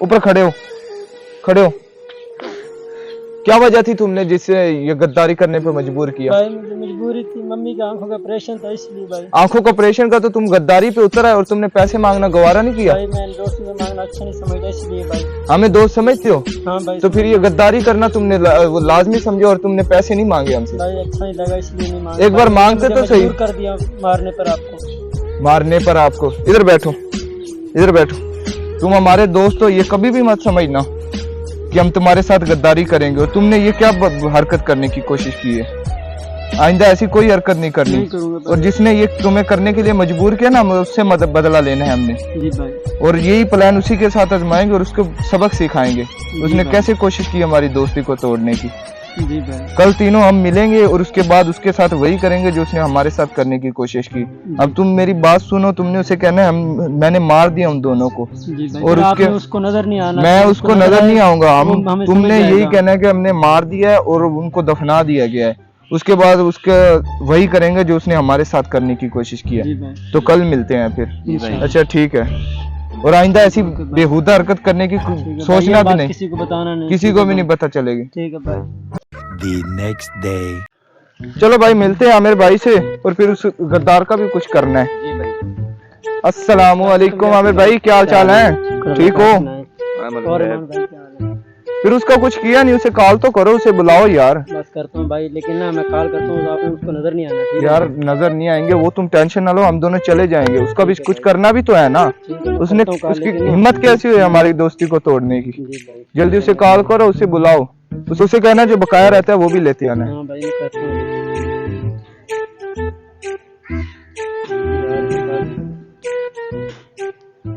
ऊपर खड़े हो, खड़े हो। क्या वजह थी तुमने जिससे ये गद्दारी करने पे मजबूर किया? भाई मुझे मजबूरी थी, मम्मी की आंखों का ऑपरेशन था इसलिए भाई। आंखों का ऑपरेशन का तो तुम गद्दारी पे उतर आए और तुमने पैसे मांगना गवारा नहीं किया? भाई मैं दोस्त से मांगना अच्छा नहीं समझता इसलिए भाई। हमें दोस्त समझते हो? हाँ भाई। तो फिर ये गद्दारी करना तुमने वो लाजमी समझो और तुमने पैसे नहीं मांगे हमसे। भाई अच्छा नहीं लगा इसलिए नहीं मांगा। एक बार मांगते तो सही। कर दिया मारने पर आपको। मारने पर आपको? इधर बैठो, इधर बैठो। तुम हमारे दोस्त हो, ये कभी भी मत समझना कि हम तुम्हारे साथ गद्दारी करेंगे। और तुमने ये क्या हरकत करने की कोशिश की है? आइंदा ऐसी कोई हरकत नहीं करनी। और जिसने ये तुम्हें करने के लिए मजबूर किया ना, उससे बदला लेना है हमने। जी भाई। और यही प्लान उसी के साथ आजमाएंगे और उसको सबक सिखाएंगे उसने कैसे कोशिश की हमारी दोस्ती को तोड़ने की। जी भाई। कल तीनों हम मिलेंगे और उसके बाद उसके साथ वही करेंगे जो उसने हमारे साथ करने की कोशिश की। अब तुम मेरी बात सुनो, तुमने उसे कहना है मैंने मार दिया उन दोनों को। जी भाई। और उसको नजर नहीं आना। मैं उसको नजर नहीं आऊंगा। तुमने यही जाएगा। कहना है कि हमने मार दिया है और उनको दफना दिया गया है। उसके बाद उसके वही करेंगे जो उसने हमारे साथ करने की कोशिश की है। तो कल मिलते हैं फिर। अच्छा ठीक है। और आइंदा ऐसी बेहुदा हरकत करने की सोचना भी नहीं, किसी को बताना नहीं, किसी को भी नहीं पता चलेगी। ठीक है भाई। The next day. चलो भाई मिलते हैं आमिर भाई से और फिर उस गद्दार का भी कुछ करना है। जी भाई। अस्सलामु अलैकुम आमिर भाई, क्या हाल चाल है? ठीक हो? और इमरान भाई क्या हाल है? फिर उसका कुछ किया नहीं, उसे कॉल तो करो, उसे बुलाओ यार। बस करता हूँ भाई, लेकिन ना मैं कॉल करता हूँ आपको उसको नजर नहीं आना। ठीक है यार नजर नहीं आएंगे वो, तुम टेंशन ना लो, हम दोनों चले जाएंगे। उसका भी कुछ करना भी तो है ना। उसने उसकी हिम्मत कैसी हुई हमारी दोस्ती को तोड़ने की? जी भाई। जल्दी उसे कॉल करो, उसे बुलाओ। उसे कहना जो बकाया रहता है वो भी लेते आना। हाँ भाई करता हूँ।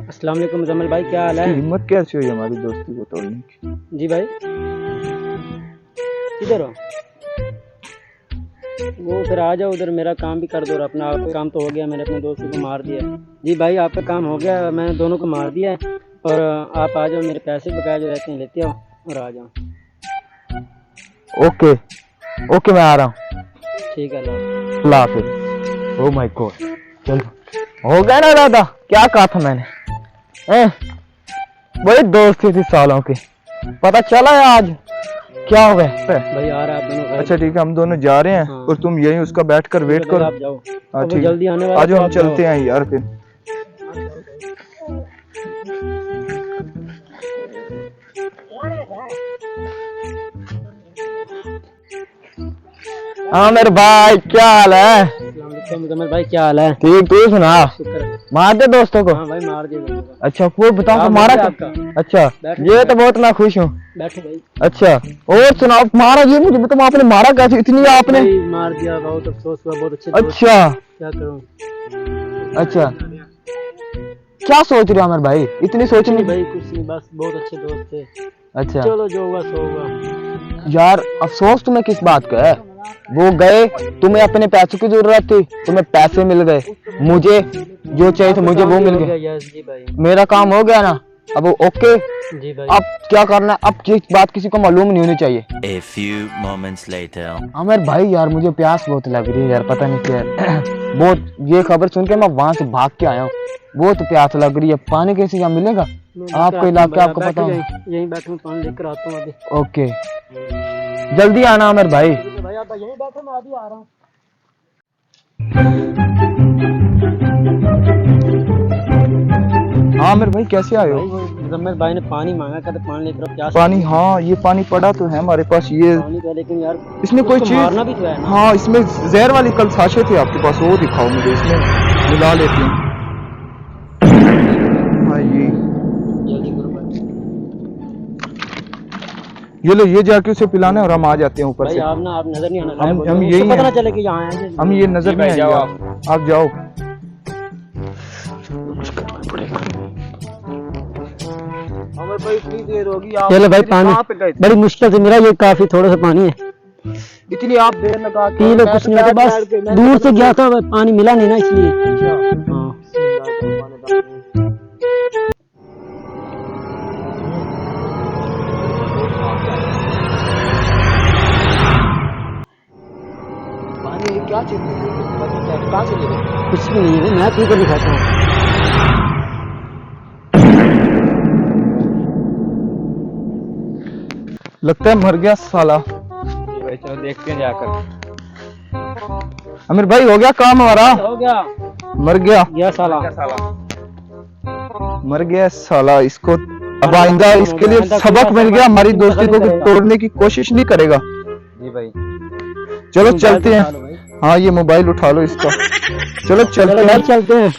अस्सलाम वालेकुम मुजम्मिल भाई, क्या हाल है? हिम्मत कैसी हुई हमारी दोस्ती को तोड़ने की? जी भाई। किधर हो? वो फिर आ जाओ उधर, मेरा काम भी कर दो और अपना आपका काम तो हो गया, मैंने अपने दोस्त को मार दिया। जी भाई आपका काम हो गया, मैंने दोनों को मार दिया है। और आप आ जाओ, मेरे पैसे बकाया जो रहते हैं लेते आओ और आ जाओ। ओके ओके मैं आ रहा हूँ। ठीक है अल्लाह हाफिज़। ओह माय गॉड, चल हो गया ना दादा, क्या कहा था मैंने? बड़ी दोस्ती थी सालों की, पता चला है आज क्या हो गया? भाई आ रहा है आप दोनों। अच्छा ठीक है, हम दोनों जा रहे हैं। हाँ। और तुम यहीं उसका बैठ कर वेट करो। आप जाओ। हाँ अब ठीक जल्दी आने है, वाला आज तो हम आप चलते जाओ। हैं यार फिर। हाँ मेरे भाई क्या हाल है? अस्सलाम वालेकुम मुजम्मिल भाई, क्या हाल है? ठीक, तू सुना? शुक्र है। मार दे दोस्तों को। हाँ भाई मार दिया। अच्छा वो बताओ तो मारा आपका। अच्छा ये तो बहुत मैं खुश हूँ। बैठो भाई। अच्छा और सुनाओ, मारा ये मुझे बताओ, आपने मारा कैसे? इतनी आपने भाई मार दिया, बहुत अफसोस हुआ, बहुत अच्छे दोस्त। अच्छा क्या करूं? अच्छा क्या सोच रहे हो अमर भाई? इतनी सोचनी नहीं भाई कुछ नहीं, बस बहुत अच्छे दोस्त थे। अच्छा चलो जो होगा सो होगा। यार अफसोस तुम्हें किस बात का है? वो गए, तुम्हें अपने पैसों की जरूरत थी, तुम्हें पैसे मिल गए, मुझे जो चाहिए था मुझे वो मिल गया। यस जी भाई। मेरा काम हो गया ना, अब ओके। जी भाई। अब क्या करना है? अब किस बात किसी को मालूम नहीं होनी चाहिए। A few moments later. अमर भाई यार मुझे प्यास बहुत लग रही है यार, पता नहीं क्या है। बहुत ये खबर सुन के मैं वहां से भाग के आया हूँ, बहुत प्यास लग रही है। पानी कैसे यहाँ मिलेगा? आपको इलाका आपको पता है? यहीं बैठूं, पानी लेकर आता हूँ अभी। ओके जल्दी आना अमर भाई। भाई आप यहीं बैठो, मैं अभी आ रहा हूँ। हाँ अमर भाई कैसे आए हो? मुजम्मिल भाई ने पानी मांगा, कहते पानी लेकर आओ। क्या पानी? हाँ ये पानी पड़ा तो है हमारे पास। ये पानी तो, लेकिन यार इसमें कोई चीज मारना भी तो है ना। हाँ इसमें जहर वाली कल साशे थे आपके पास, वो दिखाओ मुझे, इसमें मिला लेती हूँ। हाँ जल्दी करो भाई। ये लो, ये जाके उसे पिलाना है और हम आ जाते हैं ऊपर भाई से। आप ना, आप नजर नहीं आना। हम यही पता ना हैं। चले कि यहाँ आए। हम ये नजर नहीं आएंगे। आप जाओ। भाई इतनी देर होगी, आप चलो भाई पानी बड़ी मुश्किल से मिला, ये काफी थोड़ा सा पानी है। इतनी आप देर लगा पी लो, कुछ नहीं होता, बस दूर से गया था, पानी मिला नहीं ना इसलिए। हाँ पानी क्या चीज कहाँ से ले गए? कुछ भी नहीं है, मैं पी कर दिखाता हूँ। लगता है मर गया साला। जी भाई चलो देखते हैं जाकर। आमिर भाई हो गया काम हमारा? हो गया। मर गया। गया साला। मर गया साला। इसको अब आइंदा इसके लिए सबक मिल गया, हमारी दोस्ती को तोड़ने की कोशिश नहीं करेगा। जी भाई चलो चलते हैं। हाँ ये मोबाइल उठा लो इसका। चलो चलते हैं। चलते हैं।